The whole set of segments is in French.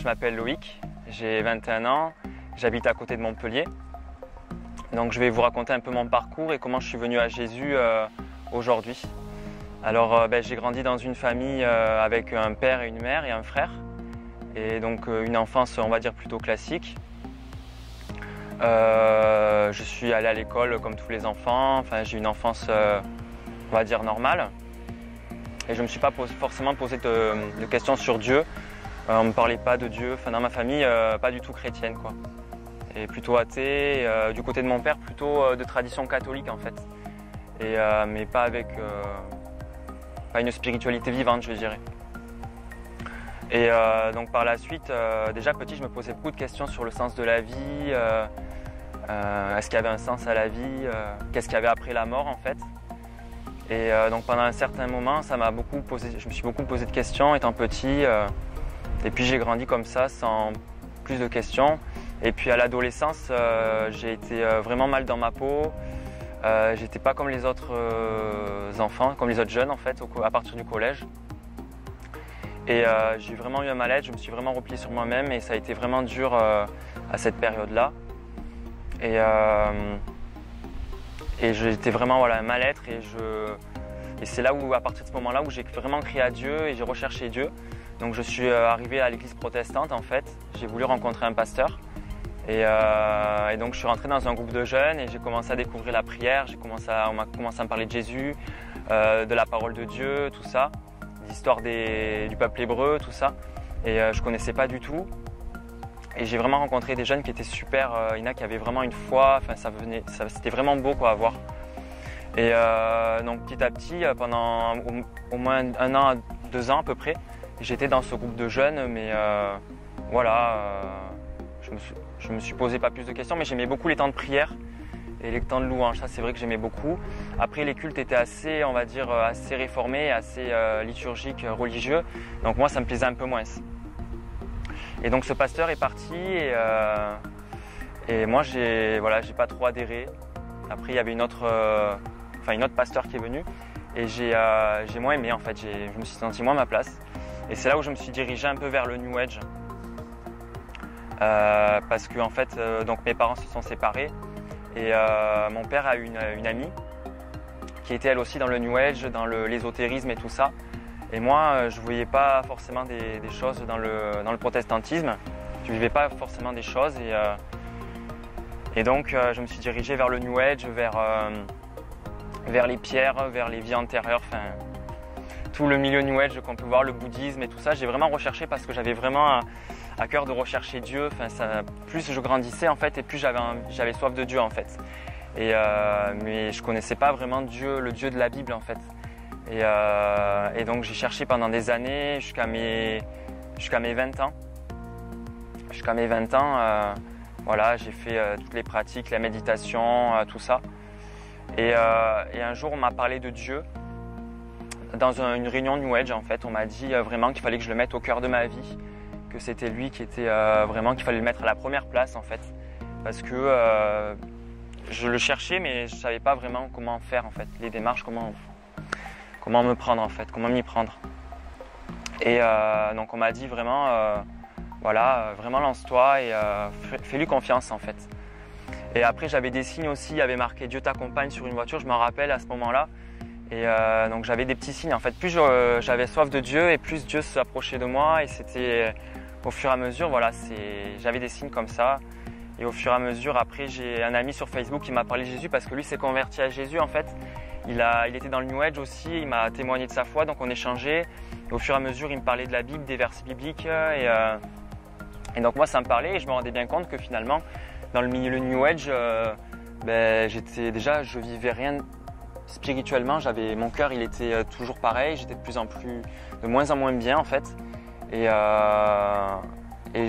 Je m'appelle Loïc, j'ai 21 ans, j'habite à côté de Montpellier. Donc je vais vous raconter un peu mon parcours et comment je suis venu à Jésus aujourd'hui. Alors j'ai grandi dans une famille avec un père et une mère et un frère. Et donc une enfance, on va dire, plutôt classique. Je suis allé à l'école comme tous les enfants, enfin j'ai eu une enfance, on va dire, normale. Et je ne me suis pas forcément posé de questions sur Dieu. On ne me parlait pas de Dieu, enfin, dans ma famille, pas du tout chrétienne, quoi. Et plutôt athée, du côté de mon père, plutôt de tradition catholique en fait. Mais pas avec pas une spiritualité vivante, je dirais. Et donc par la suite, déjà petit, je me posais beaucoup de questions sur le sens de la vie. Est-ce qu'il y avait un sens à la vie? Qu'est-ce qu'il y avait après la mort en fait? Et donc pendant un certain moment, je me suis beaucoup posé de questions étant petit. Et puis j'ai grandi comme ça, sans plus de questions. Et puis à l'adolescence, j'ai été vraiment mal dans ma peau. J'étais pas comme les autres enfants, comme les autres jeunes en fait, à partir du collège. Et j'ai vraiment eu un mal-être, je me suis vraiment replié sur moi-même et ça a été vraiment dur à cette période-là. Et j'étais vraiment un mal-être et c'est là où, à partir de ce moment-là, où j'ai vraiment crié à Dieu et j'ai recherché Dieu. Donc je suis arrivé à l'église protestante en fait, j'ai voulu rencontrer un pasteur. Et donc je suis rentré dans un groupe de jeunes et j'ai commencé à découvrir la prière, on m'a commencé à me parler de Jésus, de la parole de Dieu, tout ça, l'histoire du peuple hébreu, tout ça. Et je ne connaissais pas du tout. Et j'ai vraiment rencontré des jeunes qui étaient super, il y en a qui avaient vraiment une foi, enfin c'était vraiment beau quoi à voir. Et donc petit à petit, pendant au moins 1 an à 2 ans à peu près, j'étais dans ce groupe de jeunes, mais je me suis posé pas plus de questions, mais j'aimais beaucoup les temps de prière et les temps de louange. Ça, c'est vrai que j'aimais beaucoup. Après, les cultes étaient assez, on va dire, assez réformés, assez liturgiques, religieux. Donc moi, ça me plaisait un peu moins. Et donc ce pasteur est parti et moi, j'ai pas trop adhéré. Après, il y avait une autre pasteur qui est venue et j'ai moins aimé en fait. Je me suis senti moins à ma place. Et c'est là où je me suis dirigé un peu vers le New Age. Parce que en fait, donc mes parents se sont séparés et mon père a eu une amie qui était elle aussi dans le New Age, dans l'ésotérisme et tout ça. Et moi, je voyais pas forcément des choses dans le protestantisme. Je vivais pas forcément des choses et donc je me suis dirigé vers le New Age, vers les pierres, vers les vies antérieures, enfin tout le milieu New Age qu'on peut voir, le bouddhisme et tout ça. J'ai vraiment recherché parce que j'avais vraiment à cœur de rechercher Dieu. Enfin, plus je grandissais en fait et plus j'avais soif de Dieu en fait. Mais je connaissais pas vraiment Dieu, le Dieu de la Bible en fait. Et donc j'ai cherché pendant des années jusqu'à mes 20 ans. Jusqu'à mes 20 ans, j'ai fait toutes les pratiques, la méditation, tout ça. Et un jour on m'a parlé de Dieu. Dans une réunion New Age en fait, on m'a dit vraiment qu'il fallait que je le mette au cœur de ma vie, que c'était lui qui était vraiment, qu'il fallait le mettre à la première place en fait, parce que je le cherchais mais je savais pas vraiment comment faire en fait, les démarches, comment me prendre en fait, comment m'y prendre. Et donc on m'a dit vraiment, vraiment lance-toi et fais-lui confiance en fait. Et après j'avais des signes aussi, il y avait marqué Dieu t'accompagne sur une voiture, je m'en rappelle à ce moment-là. Et donc j'avais des petits signes en fait, plus j'avais soif de Dieu et plus Dieu s'approchait de moi et c'était au fur et à mesure, j'avais des signes comme ça. Et au fur et à mesure, après j'ai un ami sur Facebook qui m'a parlé de Jésus parce que lui s'est converti à Jésus en fait. Il était dans le New Age aussi, il m'a témoigné de sa foi, donc on échangeait. Et au fur et à mesure, il me parlait de la Bible, des versets bibliques et donc moi ça me parlait et je me rendais bien compte que finalement dans le milieu New Age, je vivais rien. Spirituellement, mon cœur il était toujours pareil, j'étais de moins en moins bien en fait. Et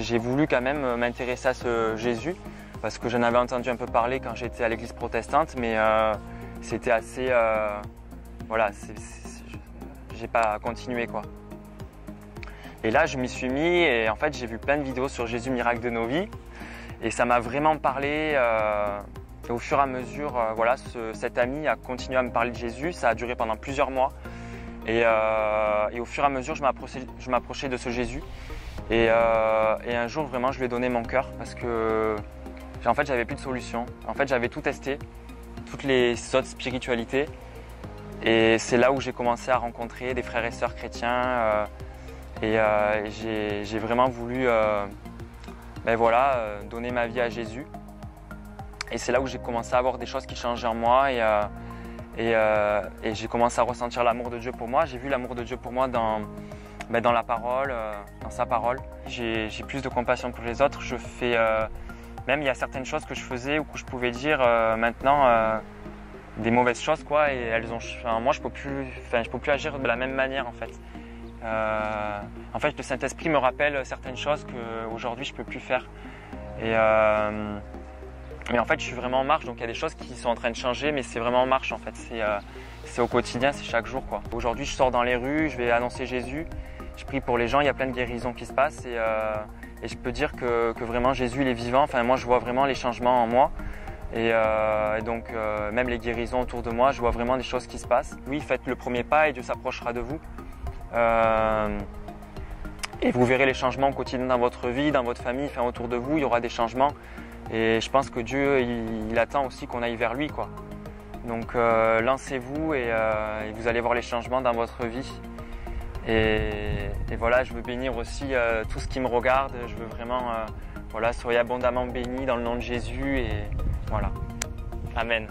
j'ai voulu quand même m'intéresser à ce Jésus parce que j'en avais entendu un peu parler quand j'étais à l'église protestante, mais c'était assez... j'ai pas continué quoi. Et là je m'y suis mis et en fait j'ai vu plein de vidéos sur Jésus miracle de nos vies et ça m'a vraiment parlé. Et au fur et à mesure, cet ami a continué à me parler de Jésus. Ça a duré pendant plusieurs mois. Et au fur et à mesure, je m'approchais de ce Jésus. Et un jour, vraiment, je lui ai donné mon cœur parce que en fait, j'avais plus de solution. En fait, j'avais tout testé, toutes les autres spiritualités. Et c'est là où j'ai commencé à rencontrer des frères et sœurs chrétiens. J'ai vraiment voulu donner ma vie à Jésus. Et c'est là où j'ai commencé à avoir des choses qui changeaient en moi. Et j'ai commencé à ressentir l'amour de Dieu pour moi. J'ai vu l'amour de Dieu pour moi dans la parole, dans sa parole. J'ai plus de compassion pour les autres. Même il y a certaines choses que je faisais ou que je pouvais dire maintenant des mauvaises choses quoi, et moi je peux plus agir de la même manière en fait. Le Saint-Esprit me rappelle certaines choses qu'aujourd'hui je peux plus faire. Mais en fait je suis vraiment en marche, donc il y a des choses qui sont en train de changer, mais c'est vraiment en marche en fait. C'est au quotidien, c'est chaque jour quoi. Aujourd'hui je sors dans les rues, je vais annoncer Jésus, je prie pour les gens, il y a plein de guérisons qui se passent et je peux dire que vraiment Jésus il est vivant. Enfin moi je vois vraiment les changements en moi. Même les guérisons autour de moi, je vois vraiment des choses qui se passent. Oui, faites le premier pas et Dieu s'approchera de vous. Et vous verrez les changements au quotidien dans votre vie, dans votre famille, autour de vous, il y aura des changements. Et je pense que Dieu, il attend aussi qu'on aille vers lui, quoi. Donc lancez-vous et vous allez voir les changements dans votre vie. Et voilà, je veux bénir aussi tout ce qui me regarde. Je veux vraiment, soyez abondamment bénis dans le nom de Jésus et voilà. Amen.